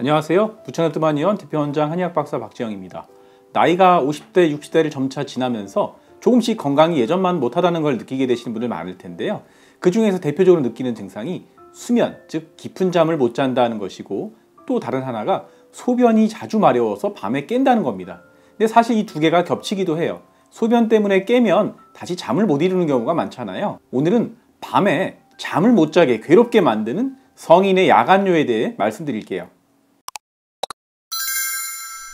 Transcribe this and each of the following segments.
안녕하세요. 부천의 뜨만이원 대표원장 한의학박사 박지영입니다. 나이가 50대, 60대를 점차 지나면서 조금씩 건강이 예전만 못하다는 걸 느끼게 되시는 분들 많을 텐데요. 그 중에서 대표적으로 느끼는 증상이 수면, 즉 깊은 잠을 못 잔다는 것이고, 또 다른 하나가 소변이 자주 마려워서 밤에 깬다는 겁니다. 근데 사실 이 두 개가 겹치기도 해요. 소변 때문에 깨면 다시 잠을 못 이루는 경우가 많잖아요. 오늘은 밤에 잠을 못 자게 괴롭게 만드는 성인의 야간뇨에 대해 말씀드릴게요.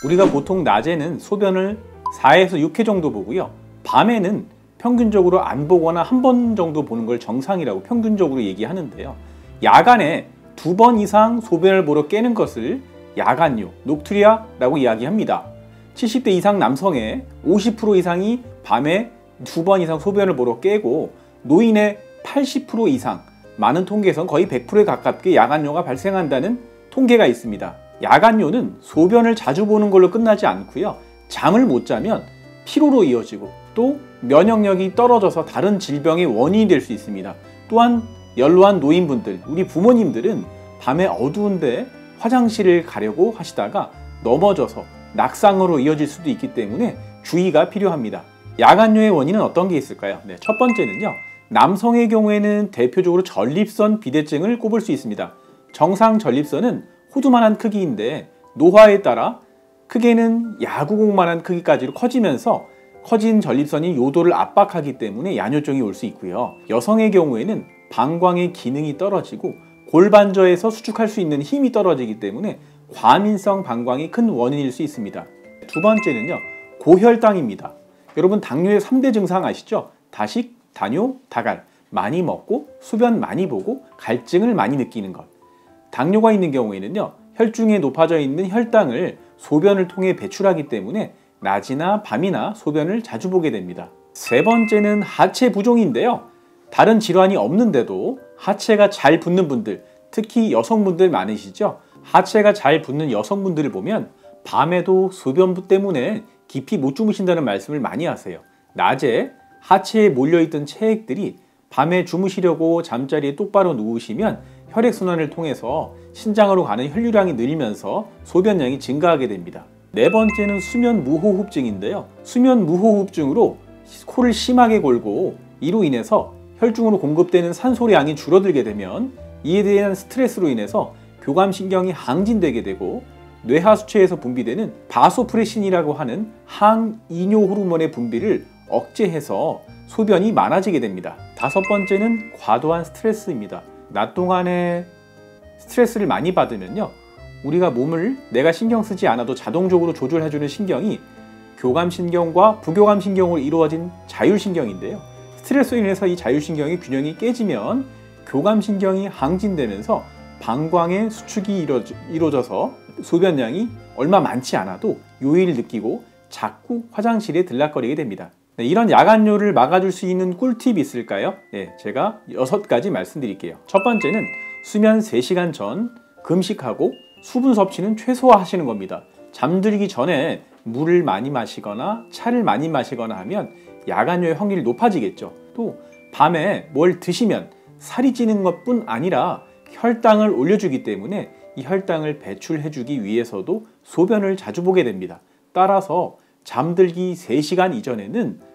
우리가 보통 낮에는 소변을 4에서 6회 정도 보고요. 밤에는 평균적으로 안 보거나 한 번 정도 보는 걸 정상이라고 평균적으로 얘기하는데요. 야간에 2번 이상 소변을 보러 깨는 것을 야간뇨, 녹투리아라고 이야기합니다. 70대 이상 남성의 50% 이상이 밤에 2번 이상 소변을 보러 깨고, 노인의 80% 이상, 많은 통계에선 거의 100%에 가깝게 야간뇨가 발생한다는 통계가 있습니다. 야간뇨는 소변을 자주 보는 걸로 끝나지 않고요. 잠을 못 자면 피로로 이어지고, 또 면역력이 떨어져서 다른 질병의 원인이 될 수 있습니다. 또한 연로한 노인분들, 우리 부모님들은 밤에 어두운데 화장실을 가려고 하시다가 넘어져서 낙상으로 이어질 수도 있기 때문에 주의가 필요합니다. 야간뇨의 원인은 어떤 게 있을까요? 첫 번째는요. 남성의 경우에는 대표적으로 전립선 비대증을 꼽을 수 있습니다. 정상 전립선은 호두만한 크기인데 노화에 따라 크게는 야구공만한 크기까지로 커지면서 커진 전립선이 요도를 압박하기 때문에 야뇨증이 올 수 있고요. 여성의 경우에는 방광의 기능이 떨어지고 골반저에서 수축할 수 있는 힘이 떨어지기 때문에 과민성 방광이 큰 원인일 수 있습니다. 두 번째는요. 고혈당입니다. 여러분 당뇨의 3대 증상 아시죠? 다식, 다뇨, 다갈. 많이 먹고 소변 많이 보고 갈증을 많이 느끼는 것. 당뇨가 있는 경우에는요. 혈중에 높아져 있는 혈당을 소변을 통해 배출하기 때문에 낮이나 밤이나 소변을 자주 보게 됩니다. 세 번째는 하체 부종인데요. 다른 질환이 없는데도 하체가 잘 붓는 분들, 특히 여성분들 많으시죠? 하체가 잘 붓는 여성분들을 보면 밤에도 소변 때문에 깊이 못 주무신다는 말씀을 많이 하세요. 낮에 하체에 몰려있던 체액들이 밤에 주무시려고 잠자리에 똑바로 누우시면 혈액순환을 통해서 신장으로 가는 혈류량이 늘면서 소변량이 증가하게 됩니다. 네 번째는 수면 무호흡증인데요. 수면 무호흡증으로 코를 심하게 골고 이로 인해서 혈중으로 공급되는 산소량이 줄어들게 되면 이에 대한 스트레스로 인해서 교감신경이 항진되게 되고 뇌하수체에서 분비되는 바소프레신이라고 하는 항이뇨 호르몬의 분비를 억제해서 소변이 많아지게 됩니다. 다섯 번째는 과도한 스트레스입니다. 낮 동안에 스트레스를 많이 받으면요. 우리가 몸을 내가 신경 쓰지 않아도 자동적으로 조절해주는 신경이 교감신경과 부교감신경으로 이루어진 자율신경인데요. 스트레스로 인해서 이 자율신경의 균형이 깨지면 교감신경이 항진되면서 방광의 수축이 이루어져서 소변량이 얼마 많지 않아도 요일을 느끼고 자꾸 화장실에 들락거리게 됩니다. 이런 야간뇨를 막아줄 수 있는 꿀팁이 있을까요? 제가 6가지 말씀드릴게요. 첫 번째는 수면 3시간 전 금식하고 수분 섭취는 최소화하시는 겁니다. 잠들기 전에 물을 많이 마시거나 차를 많이 마시거나 하면 야간뇨의 확률이 높아지겠죠. 또 밤에 뭘 드시면 살이 찌는 것뿐 아니라 혈당을 올려주기 때문에 이 혈당을 배출해주기 위해서도 소변을 자주 보게 됩니다. 따라서 잠들기 3시간 이전에는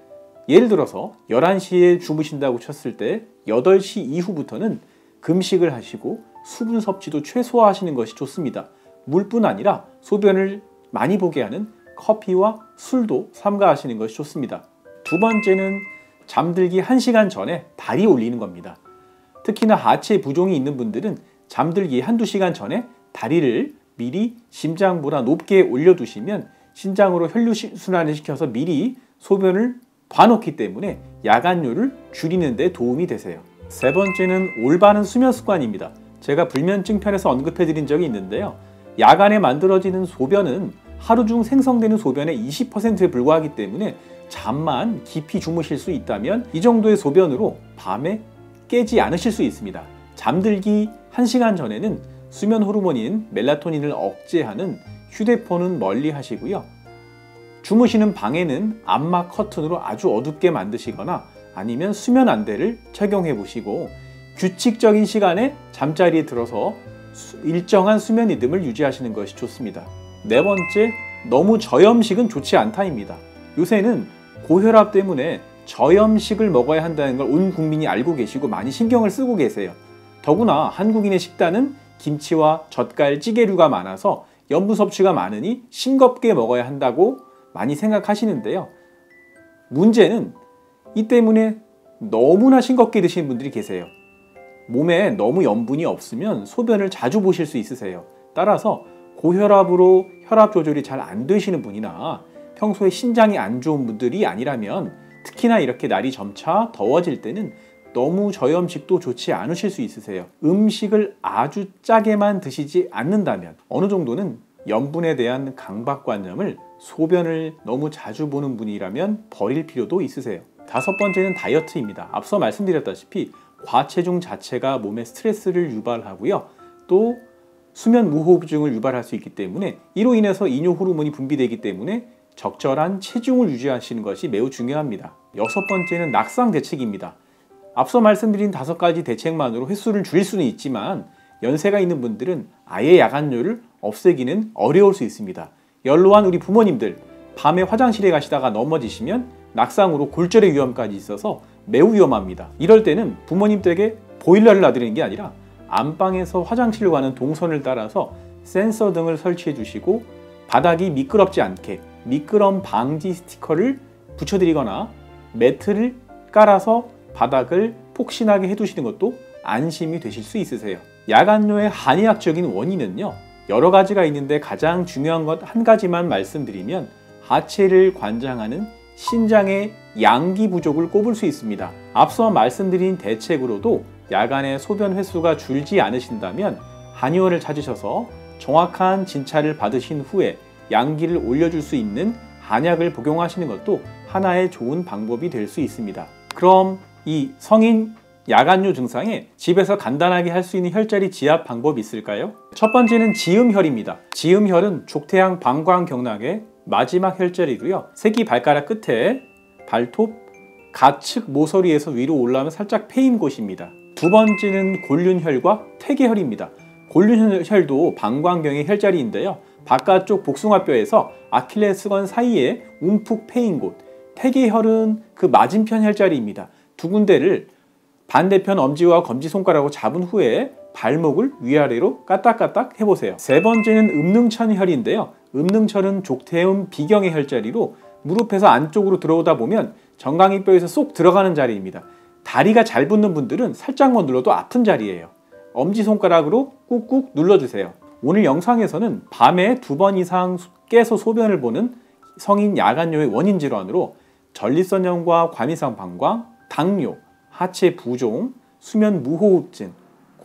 예를 들어서 11시에 주무신다고 쳤을 때 8시 이후부터는 금식을 하시고 수분 섭취도 최소화하시는 것이 좋습니다. 물뿐 아니라 소변을 많이 보게 하는 커피와 술도 삼가하시는 것이 좋습니다. 두 번째는 잠들기 1시간 전에 다리 올리는 겁니다. 특히나 하체 부종이 있는 분들은 잠들기 1~2시간 전에 다리를 미리 심장보다 높게 올려두시면 신장으로 혈류순환을 시켜서 미리 소변을 봐놓기 때문에 야간뇨를 줄이는 데 도움이 되세요. 세 번째는 올바른 수면 습관입니다. 제가 불면증 편에서 언급해드린 적이 있는데요. 야간에 만들어지는 소변은 하루 중 생성되는 소변의 20%에 불과하기 때문에 잠만 깊이 주무실 수 있다면 이 정도의 소변으로 밤에 깨지 않으실 수 있습니다. 잠들기 1시간 전에는 수면 호르몬인 멜라토닌을 억제하는 휴대폰은 멀리 하시고요. 주무시는 방에는 암막 커튼으로 아주 어둡게 만드시거나 아니면 수면 안대를 착용해 보시고 규칙적인 시간에 잠자리에 들어서 일정한 수면 리듬을 유지하시는 것이 좋습니다. 네 번째, 너무 저염식은 좋지 않다입니다. 요새는 고혈압 때문에 저염식을 먹어야 한다는 걸 온 국민이 알고 계시고 많이 신경을 쓰고 계세요. 더구나 한국인의 식단은 김치와 젓갈, 찌개류가 많아서 염분 섭취가 많으니 싱겁게 먹어야 한다고 많이 생각하시는데요. 문제는 이 때문에 너무나 싱겁게 드시는 분들이 계세요. 몸에 너무 염분이 없으면 소변을 자주 보실 수 있으세요. 따라서 고혈압으로 혈압 조절이 잘 안 되시는 분이나 평소에 신장이 안 좋은 분들이 아니라면, 특히나 이렇게 날이 점차 더워질 때는 너무 저염식도 좋지 않으실 수 있으세요. 음식을 아주 짜게만 드시지 않는다면, 어느 정도는 염분에 대한 강박관념을, 소변을 너무 자주 보는 분이라면 버릴 필요도 있으세요. 다섯 번째는 다이어트입니다. 앞서 말씀드렸다시피 과체중 자체가 몸에 스트레스를 유발하고요. 또 수면 무호흡증을 유발할 수 있기 때문에, 이로 인해서 이뇨 호르몬이 분비되기 때문에 적절한 체중을 유지하시는 것이 매우 중요합니다. 여섯 번째는 낙상 대책입니다. 앞서 말씀드린 5가지 대책만으로 횟수를 줄일 수는 있지만 연세가 있는 분들은 아예 야간뇨를 없애기는 어려울 수 있습니다. 연로한 우리 부모님들, 밤에 화장실에 가시다가 넘어지시면 낙상으로 골절의 위험까지 있어서 매우 위험합니다. 이럴 때는 부모님 댁에 보일러를 놔드리는 게 아니라 안방에서 화장실로 가는 동선을 따라서 센서 등을 설치해 주시고, 바닥이 미끄럽지 않게 미끄럼 방지 스티커를 붙여드리거나 매트를 깔아서 바닥을 폭신하게 해두시는 것도 안심이 되실 수 있으세요. 야간뇨의 한의학적인 원인은요, 여러 가지가 있는데 가장 중요한 것 한 가지만 말씀드리면 하체를 관장하는 신장의 양기 부족을 꼽을 수 있습니다. 앞서 말씀드린 대책으로도 야간에 소변 횟수가 줄지 않으신다면 한의원을 찾으셔서 정확한 진찰을 받으신 후에 양기를 올려줄 수 있는 한약을 복용하시는 것도 하나의 좋은 방법이 될 수 있습니다. 그럼 이 성인 야간뇨 증상에 집에서 간단하게 할 수 있는 혈자리 지압 방법이 있을까요? 첫 번째는 지음혈입니다. 지음혈은 족태양 방광경락의 마지막 혈자리로요, 새끼 발가락 끝에 발톱 가측 모서리에서 위로 올라오면 살짝 패인 곳입니다. 두 번째는 골륜혈과 퇴계혈입니다. 골륜혈도 방광경의 혈자리인데요, 바깥쪽 복숭아뼈에서 아킬레스건 사이에 움푹 패인 곳, 퇴계혈은 그 맞은편 혈자리입니다. 두 군데를 반대편 엄지와 검지손가락으로 잡은 후에 발목을 위아래로 까딱까딱 해보세요. 세 번째는 음능천혈인데요, 음능천은 족태음 비경의 혈자리로 무릎에서 안쪽으로 들어오다 보면 정강이뼈에서 쏙 들어가는 자리입니다. 다리가 잘 붙는 분들은 살짝만 눌러도 아픈 자리예요. 엄지손가락으로 꾹꾹 눌러주세요. 오늘 영상에서는 밤에 2번 이상 깨서 소변을 보는 성인 야간뇨의 원인 질환으로 전립선염과 과민성 방광, 당뇨, 하체 부종, 수면 무호흡증,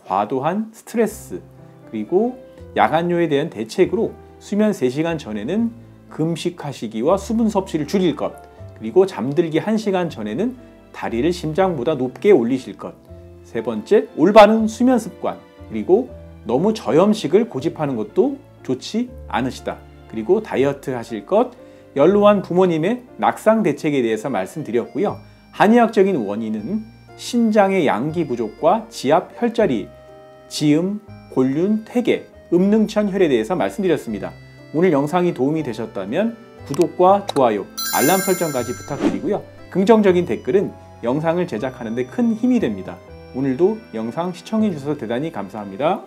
과도한 스트레스, 그리고 야간뇨에 대한 대책으로 수면 3시간 전에는 금식하시기와 수분 섭취를 줄일 것, 그리고 잠들기 1시간 전에는 다리를 심장보다 높게 올리실 것, 세 번째, 올바른 수면 습관, 그리고 너무 저염식을 고집하는 것도 좋지 않으시다, 그리고 다이어트 하실 것, 연로한 부모님의 낙상 대책에 대해서 말씀드렸고요. 한의학적인 원인은 신장의 양기 부족과 지압 혈자리, 지음, 골륜, 퇴계, 음능천혈에 대해서 말씀드렸습니다. 오늘 영상이 도움이 되셨다면 구독과 좋아요, 알람 설정까지 부탁드리고요. 긍정적인 댓글은 영상을 제작하는 데 큰 힘이 됩니다. 오늘도 영상 시청해 주셔서 대단히 감사합니다.